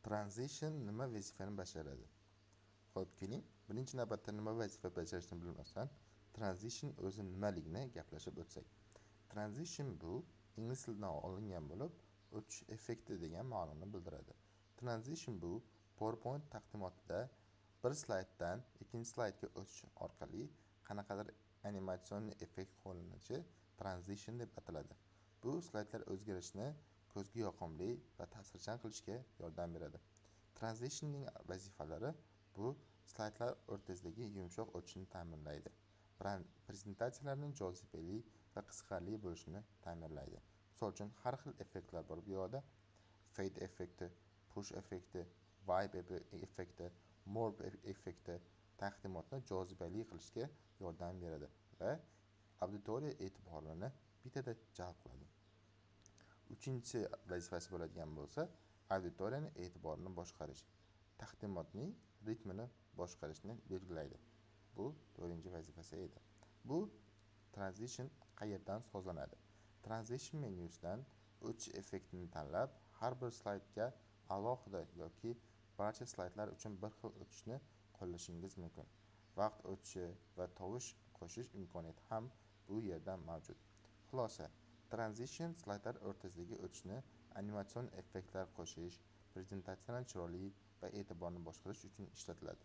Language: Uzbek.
Transition nima vazifani bajaradi? Xo'p, keling, birinchi navbatda nima vazifa bajarishni bilmasdan transition o'zi nimaligini gaplashib o'tsak. Transition bu ingliz tilidan olingan bo'lib, o'tish effekti degan ma'noni bildiradi. Transition bu PowerPoint taqdimotida bir slayddan ikkinchi slaydga o'tish orqali qanaqadir animatsion effekt qo'llanishi transition deb ataladi. Bu slaydlar o'zgarishini ko'zga yoqimli va ta'sirchan qilishga yordam beradi. Transitionning vazifalari bu slaydlar o'rtasidagi yumshoq o'tishni ta'minlaydi. Prezentatsiyalarning jozibali va qiziqarli bo'lishini ta'minlaydi. Misol uchun, har xil effektlar bor bu yerda. Fade effekti, push effekti, vibe effekti, morph effekti taqdimotni jozibali qilishga yordam beradi va auditoriya e'tiborini bitada jalb qiladi. Uchinchi vazifasi bo'ladigan bo'lsa, auditoriyaning e'tiborini boshqarish, taqdimotning ritmini boshqarishni belgilaydi. Bu to'rtinchi vazifasi edi. Bu transition qayerdan sozlanadi? Transition menyusidan o'tish effektini tanlab, har bir slaydga alohida yoki barcha slaydlar uchun bir xil o'tishni qo'llashingiz mumkin. Vaqt o'tishi va tovush qo'shish imkoniyati ham bu yerda mavjud. Xulosa, transition slaydlar o'rtasidagi o'tishni animatsion effektlar qo'shish, prezentatsiyaning chiroyli va e'tiborni boshqarish uchun ishlatiladi.